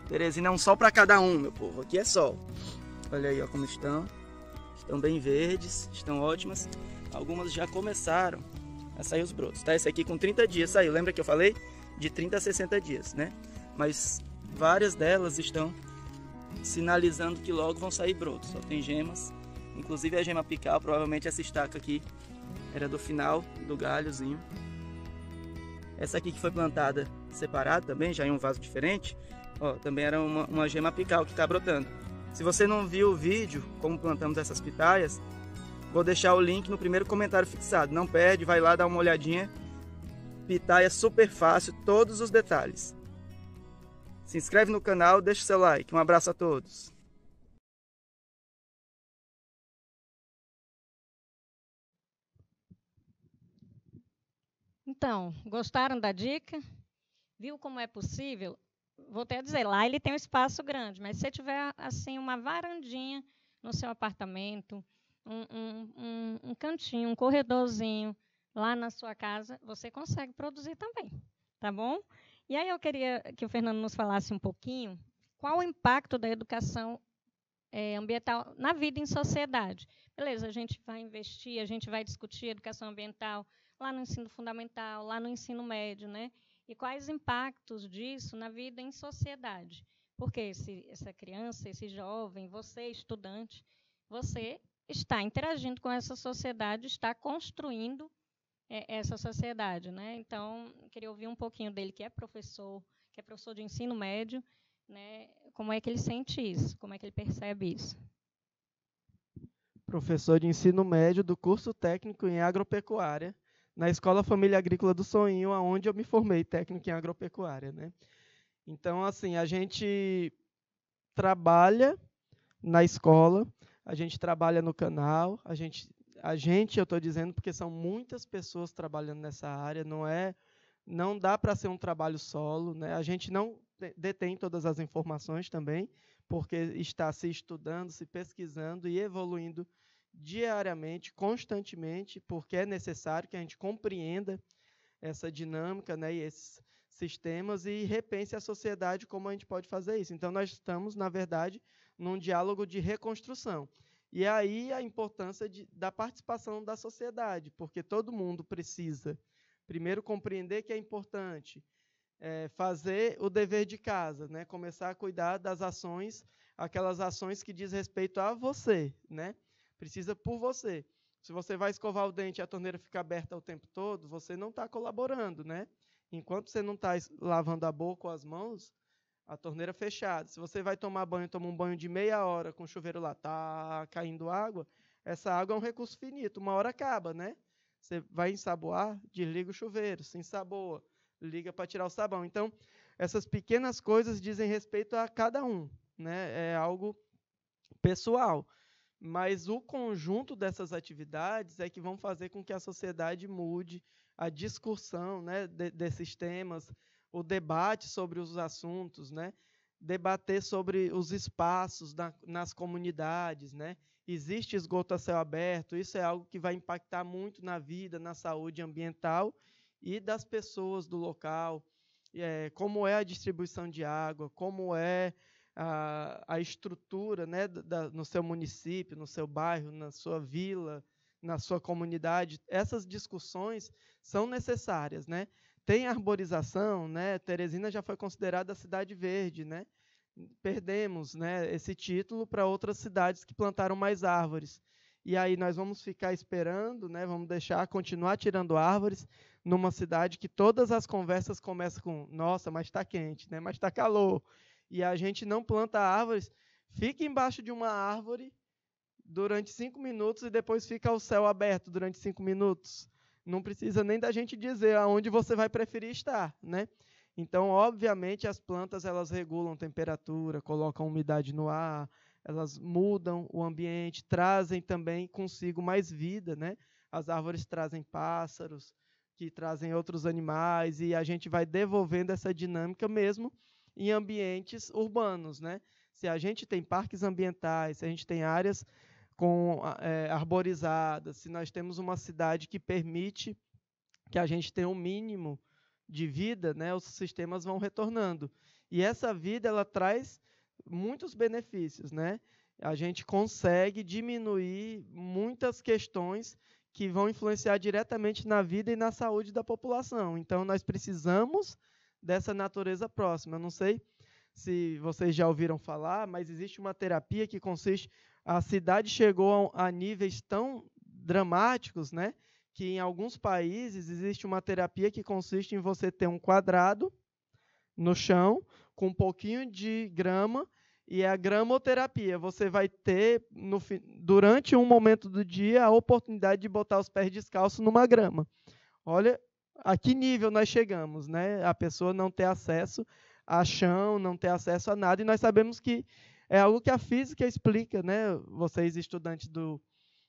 Teresina é um sol para cada um, meu povo. Aqui é sol. Olha aí, ó, como estão. Estão bem verdes, estão ótimas. Algumas já começaram a sair os brotos, tá? Esse aqui com 30 dias saiu. Lembra que eu falei? De 30 a 60 dias, né? Mas várias delas estão sinalizando que logo vão sair brotos. Só tem gemas. Inclusive a gema apical, provavelmente essa estaca aqui era do final do galhozinho. Essa aqui que foi plantada separada também, já em um vaso diferente, ó, também era uma gema apical que está brotando. Se você não viu o vídeo, como plantamos essas pitaias, Vou deixar o link no primeiro comentário fixado. Não perde, vai lá dar uma olhadinha. Pitaia super fácil, todos os detalhes. Se inscreve no canal, deixa o seu like. Um abraço a todos. Então, gostaram da dica? Viu como é possível? Vou até dizer, lá ele tem um espaço grande, mas se você tiver assim uma varandinha no seu apartamento, um cantinho, um corredorzinho lá na sua casa, você consegue produzir também, tá bom? E aí eu queria que o Fernando nos falasse um pouquinho qual o impacto da educação ambiental na vida em sociedade. Beleza, a gente vai investir, a gente vai discutir educação ambiental lá no ensino fundamental, lá no ensino médio, né? E quais impactos disso na vida em sociedade. Porque essa criança, esse jovem, você, estudante, você está interagindo com essa sociedade, está construindo essa sociedade, né? Então, eu queria ouvir um pouquinho dele, que é professor de ensino médio, né? Como é que ele sente isso? Como é que ele percebe isso? Professor de ensino médio do curso técnico em agropecuária, na Escola Família Agrícola do Soinho, onde eu me formei técnico em agropecuária, né? Então, assim, a gente trabalha na escola, a gente trabalha no canal, eu estou dizendo porque são muitas pessoas trabalhando nessa área, não dá para ser um trabalho solo, né? A gente não detém todas as informações também, porque está se estudando, se pesquisando e evoluindo diariamente, constantemente, porque é necessário que a gente compreenda essa dinâmica, né, e esses sistemas e repense a sociedade como a gente pode fazer isso. Então, nós estamos, na verdade, num diálogo de reconstrução. E aí a importância da participação da sociedade, porque todo mundo precisa, primeiro, compreender que é importante fazer o dever de casa, né, começar a cuidar das ações, aquelas ações que diz respeito a você, né? Precisa por você. Se você vai escovar o dente e a torneira fica aberta o tempo todo, você não está colaborando, né? Enquanto você não está lavando a boca ou as mãos, a torneira fechada. Se você vai tomar banho, toma um banho de meia hora com o chuveiro lá, tá caindo água, essa água é um recurso finito, uma hora acaba, né? Você vai ensaboar, desliga o chuveiro, se ensaboa, liga para tirar o sabão. Então, essas pequenas coisas dizem respeito a cada um, né? É algo pessoal. Mas o conjunto dessas atividades é que vão fazer com que a sociedade mude, a discussão, né, desses temas, o debate sobre os assuntos, né, debater sobre os espaços nas comunidades. Né. Existe esgoto a céu aberto, isso é algo que vai impactar muito na vida, na saúde ambiental e das pessoas do local, como é a distribuição de água, como é a estrutura, né, no seu município, no seu bairro, na sua vila, na sua comunidade. Essas discussões são necessárias, né? Tem arborização, né? Teresina já foi considerada a cidade verde, né? Perdemos, né, esse título para outras cidades que plantaram mais árvores. E aí nós vamos ficar esperando, né? Vamos continuar tirando árvores numa cidade que todas as conversas começam com: nossa, mas está quente, né? Mas está calor. E a gente não planta árvores, fica embaixo de uma árvore durante 5 minutos e depois fica ao céu aberto durante 5 minutos. Não precisa nem da gente dizer aonde você vai preferir estar, né? Então, obviamente, as plantas elas regulam temperatura, colocam umidade no ar, elas mudam o ambiente, trazem também consigo mais vida, né? As árvores trazem pássaros, que trazem outros animais, e a gente vai devolvendo essa dinâmica mesmo em ambientes urbanos, né? Se a gente tem parques ambientais, se a gente tem áreas arborizadas, se nós temos uma cidade que permite que a gente tenha um mínimo de vida, né, os sistemas vão retornando. E essa vida ela traz muitos benefícios, né? A gente consegue diminuir muitas questões que vão influenciar diretamente na vida e na saúde da população. Então, nós precisamos dessa natureza próxima. Eu não sei se vocês já ouviram falar, mas existe uma terapia que consiste... A cidade chegou a níveis tão dramáticos, né, que em alguns países existe uma terapia que consiste em você ter um quadrado no chão, com um pouquinho de grama, e é a gramoterapia. Você vai ter, durante um momento do dia, a oportunidade de botar os pés descalços numa grama. Olha a que nível nós chegamos, né? A pessoa não ter acesso a chão, não ter acesso a nada, e nós sabemos que é algo que a física explica, né? Vocês, estudantes do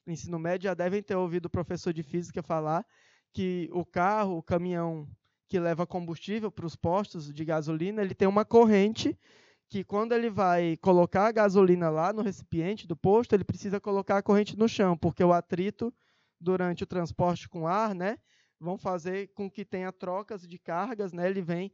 ensino médio, já devem ter ouvido o professor de física falar que o carro, o caminhão que leva combustível para os postos de gasolina, ele tem uma corrente que, quando ele vai colocar a gasolina lá no recipiente do posto, ele precisa colocar a corrente no chão, porque o atrito durante o transporte com ar, né, vão fazer com que tenha trocas de cargas, né, ele vem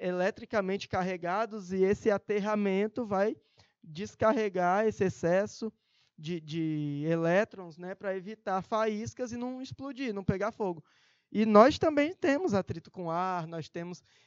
eletricamente carregados, e esse aterramento vai descarregar esse excesso de elétrons, né, para evitar faíscas e não explodir, não pegar fogo. E nós também temos atrito com ar,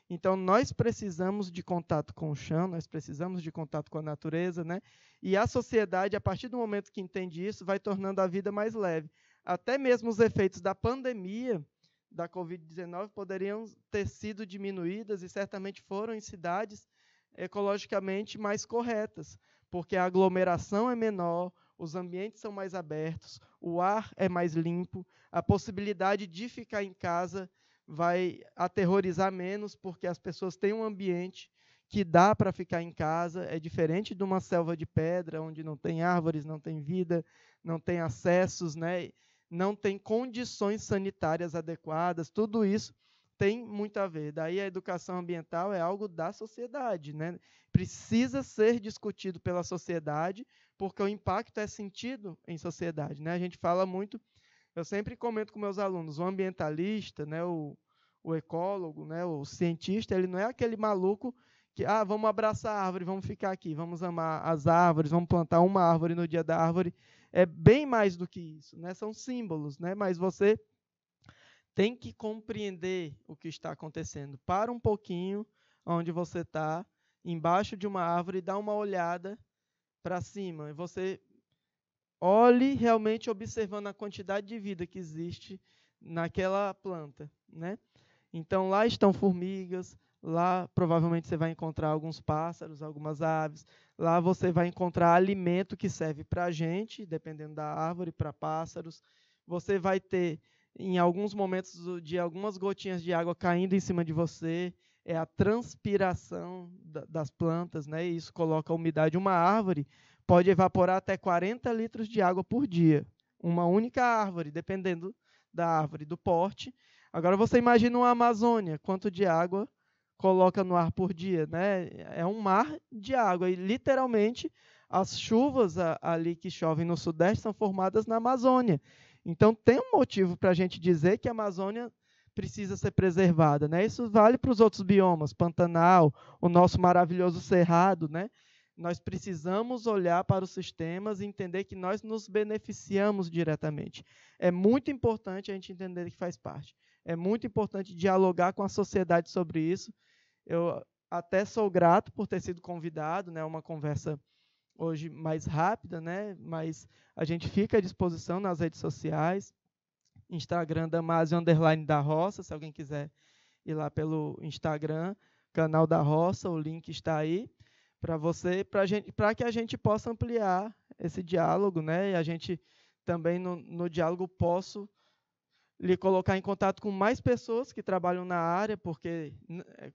então nós precisamos de contato com o chão, nós precisamos de contato com a natureza, né? E a sociedade, a partir do momento que entende isso, vai tornando a vida mais leve. Até mesmo os efeitos da pandemia da Covid-19 poderiam ter sido diminuídas, e certamente foram, em cidades ecologicamente mais corretas, porque a aglomeração é menor, os ambientes são mais abertos, o ar é mais limpo, a possibilidade de ficar em casa vai aterrorizar menos, porque as pessoas têm um ambiente que dá para ficar em casa, é diferente de uma selva de pedra, onde não tem árvores, não tem vida, não tem acessos, né? Não tem condições sanitárias adequadas, tudo isso tem muito a ver. Daí a educação ambiental é algo da sociedade, né? Precisa ser discutido pela sociedade, porque o impacto é sentido em sociedade, né? A gente fala muito, eu sempre comento com meus alunos, o ambientalista, né, o ecólogo, né, o cientista, ele não é aquele maluco que, vamos abraçar a árvore, vamos ficar aqui, vamos amar as árvores, vamos plantar uma árvore no dia da árvore. É bem mais do que isso, né? São símbolos, né? Mas você tem que compreender o que está acontecendo. Para um pouquinho onde você está, embaixo de uma árvore, e dá uma olhada para cima. E você olhe realmente observando a quantidade de vida que existe naquela planta, né? Então, lá estão formigas, lá provavelmente você vai encontrar alguns pássaros, algumas aves. Lá você vai encontrar alimento que serve para a gente, dependendo da árvore, para pássaros. Você vai ter, em alguns momentos do dia, algumas gotinhas de água caindo em cima de você. É a transpiração das plantas, né? E isso coloca a umidade. Uma árvore pode evaporar até 40 litros de água por dia. Uma única árvore, dependendo da árvore, do porte. Agora você imagina uma Amazônia, quanto de água coloca no ar por dia, né? É um mar de água, e literalmente as chuvas ali que chovem no Sudeste são formadas na Amazônia. Então tem um motivo para a gente dizer que a Amazônia precisa ser preservada, né? Isso vale para os outros biomas, Pantanal, o nosso maravilhoso Cerrado, né? Nós precisamos olhar para os sistemas e entender que nós nos beneficiamos diretamente. É muito importante a gente entender que faz parte. É muito importante dialogar com a sociedade sobre isso. Eu até sou grato por ter sido convidado, né? Uma conversa hoje mais rápida, né? Mas a gente fica à disposição nas redes sociais. Instagram Damásio_da_Roça, se alguém quiser ir lá pelo Instagram, canal da Roça, o link está aí para que a gente possa ampliar esse diálogo, né? E a gente também no diálogo posso lhe colocar em contato com mais pessoas que trabalham na área, porque,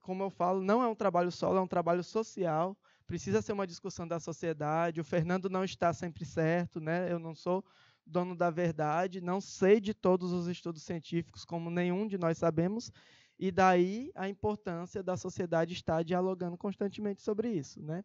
como eu falo, não é um trabalho solo, é um trabalho social, precisa ser uma discussão da sociedade. O Fernando não está sempre certo, né? Eu não sou dono da verdade, não sei de todos os estudos científicos, como nenhum de nós sabemos, e daí a importância da sociedade estar dialogando constantemente sobre isso, né?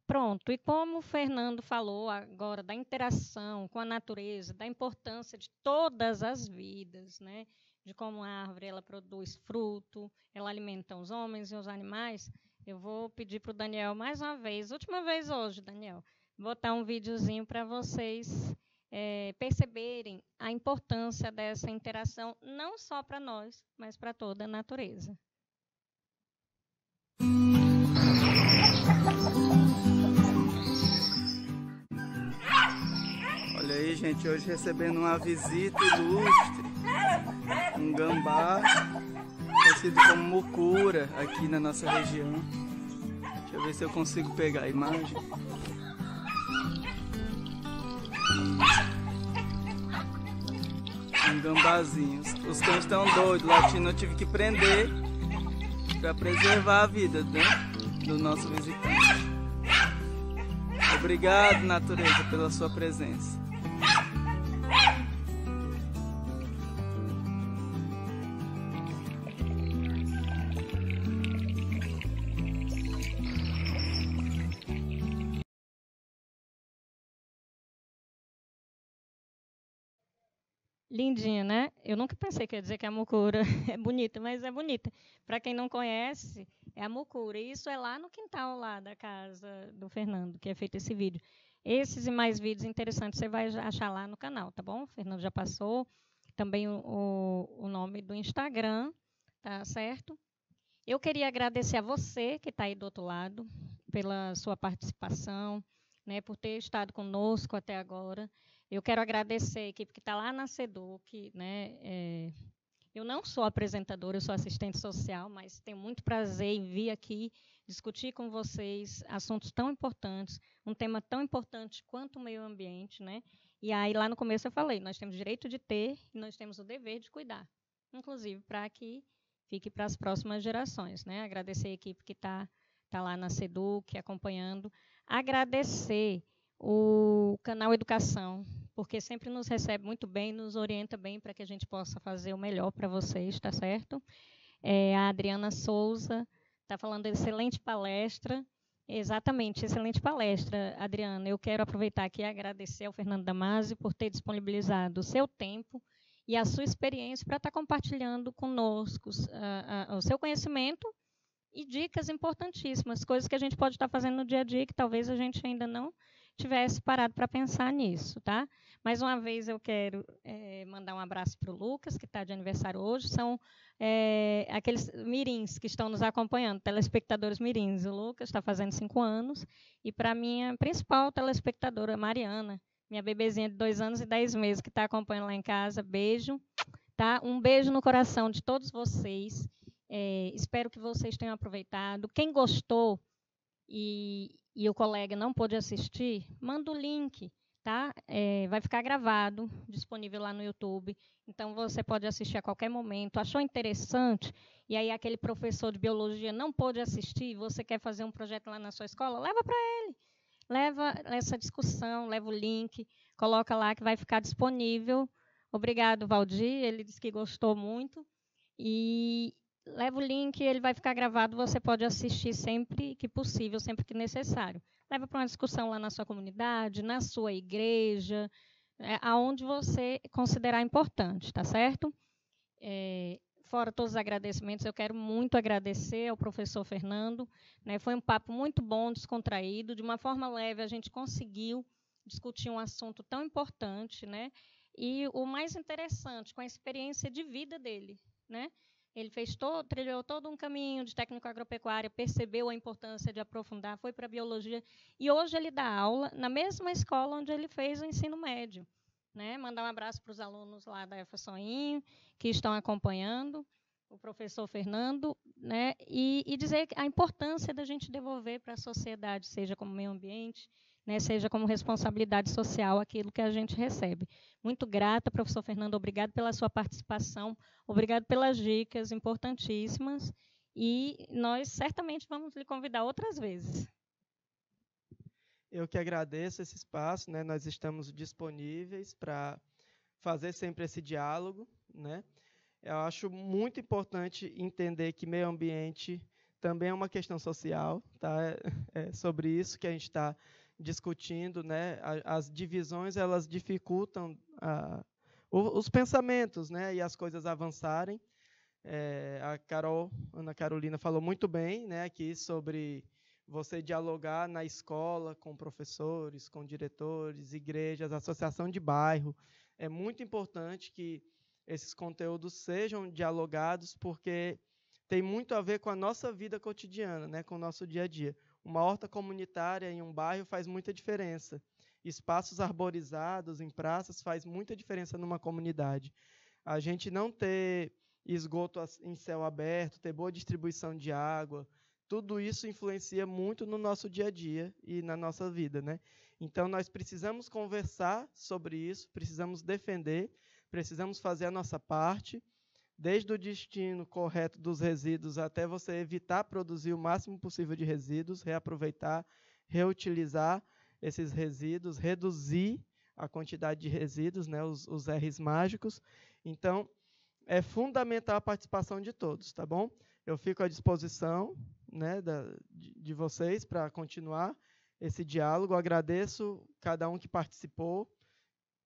Pronto, e como o Fernando falou agora da interação com a natureza, da importância de todas as vidas, né? De como a árvore ela produz fruto, ela alimenta os homens e os animais, eu vou pedir para o Daniel mais uma vez, última vez hoje, Daniel, botar um videozinho para vocês perceberem a importância dessa interação, não só para nós, mas para toda a natureza. Olha aí, gente, hoje recebendo uma visita ilustre, um gambá, conhecido como mucura aqui na nossa região. ver se eu consigo pegar a imagem. Um gambazinho. Os cães estão doidos, latindo, eu tive que prender para preservar a vida, né, do nosso visitante. Obrigado, natureza, pela sua presença. Lindinha, né? Eu nunca pensei que ia dizer que a mucura é bonita, mas é bonita. Para quem não conhece, é a mucura. E isso é lá no quintal lá da casa do Fernando, que é feito esse vídeo. Esses e mais vídeos interessantes você vai achar lá no canal, tá bom? O Fernando já passou. Também o nome do Instagram, tá certo? Eu queria agradecer a você que está aí do outro lado, pela sua participação, né, por ter estado conosco até agora. Eu quero agradecer a equipe que está lá na SEDUC, né? Eu não sou apresentadora, eu sou assistente social, mas tenho muito prazer em vir aqui discutir com vocês assuntos tão importantes, um tema tão importante quanto o meio ambiente, né? E aí, lá no começo eu falei, nós temos o direito de ter e nós temos o dever de cuidar, inclusive para que fique para as próximas gerações, né? Agradecer a equipe que está lá na SEDUC acompanhando. Agradecer o canal Educação, porque sempre nos recebe muito bem, nos orienta bem para que a gente possa fazer o melhor para vocês, tá certo? A Adriana Souza está falando de excelente palestra. Exatamente, excelente palestra, Adriana. Eu quero aproveitar aqui e agradecer ao Fernando Damasio por ter disponibilizado o seu tempo e a sua experiência para estar compartilhando conosco o seu conhecimento e dicas importantíssimas, coisas que a gente pode estar fazendo no dia a dia que talvez a gente ainda não tivesse parado para pensar nisso, tá? Mais uma vez eu quero mandar um abraço para o Lucas, que está de aniversário hoje. São aqueles mirins que estão nos acompanhando, telespectadores mirins. O Lucas está fazendo 5 anos. E para a minha principal telespectadora, Mariana, minha bebezinha de 2 anos e 10 meses, que está acompanhando lá em casa. Beijo. Tá? Um beijo no coração de todos vocês. Espero que vocês tenham aproveitado. Quem gostou e o colega não pôde assistir, manda o link, tá? Vai ficar gravado, disponível lá no YouTube. Então, você pode assistir a qualquer momento. Achou interessante? E aí, aquele professor de biologia não pôde assistir, você quer fazer um projeto lá na sua escola? Leva para ele. Leva essa discussão, leva o link, coloca lá que vai ficar disponível. Obrigado, Valdir. Ele disse que gostou muito. E leva o link, ele vai ficar gravado, você pode assistir sempre que possível, sempre que necessário. Leva para uma discussão lá na sua comunidade, na sua igreja, aonde você considerar importante, tá certo? Fora todos os agradecimentos, eu quero muito agradecer ao professor Fernando, né? Foi um papo muito bom, descontraído, de uma forma leve a gente conseguiu discutir um assunto tão importante, né? E o mais interessante, com a experiência de vida dele, né? Ele trilhou todo um caminho de técnico agropecuária, percebeu a importância de aprofundar, foi para a biologia, e hoje ele dá aula na mesma escola onde ele fez o ensino médio. Né? Mandar um abraço para os alunos lá da EFA-Soinho, que estão acompanhando, o professor Fernando, né? E dizer a importância da gente devolver para a sociedade, seja como meio ambiente, né? Seja como responsabilidade social, aquilo que a gente recebe. Muito grata, professor Fernando, obrigado pela sua participação, obrigado pelas dicas importantíssimas, e nós certamente vamos lhe convidar outras vezes. Eu que agradeço esse espaço, né? Nós estamos disponíveis para fazer sempre esse diálogo, né? Eu acho muito importante entender que meio ambiente também é uma questão social, tá? É sobre isso que a gente está discutindo, né? As divisões, elas dificultam os pensamentos, né? E as coisas avançarem. A Ana Carolina falou muito bem, né? Aqui sobre você dialogar na escola com professores, com diretores, igrejas, associação de bairro. É muito importante que esses conteúdos sejam dialogados, porque tem muito a ver com a nossa vida cotidiana, né, com o nosso dia a dia. Uma horta comunitária em um bairro faz muita diferença. Espaços arborizados em praças faz muita diferença numa comunidade. A gente não ter esgoto em céu aberto, ter boa distribuição de água, tudo isso influencia muito no nosso dia a dia e na nossa vida, né? Então, nós precisamos conversar sobre isso, precisamos defender, precisamos fazer a nossa parte, desde o destino correto dos resíduos até você evitar produzir o máximo possível de resíduos, reaproveitar, reutilizar esses resíduos, reduzir a quantidade de resíduos, né, os R's mágicos. Então, é fundamental a participação de todos, tá bom? Eu fico à disposição, né, de vocês para continuar esse diálogo. Agradeço cada um que participou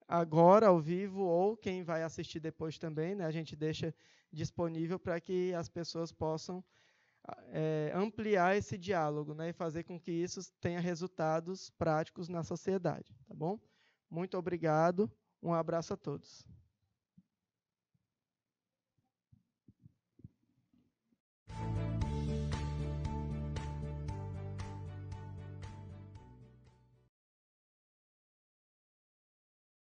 agora, ao vivo, ou quem vai assistir depois também, né? A gente deixa disponível para que as pessoas possam ampliar esse diálogo, né? E fazer com que isso tenha resultados práticos na sociedade, tá bom? Muito obrigado, um abraço a todos.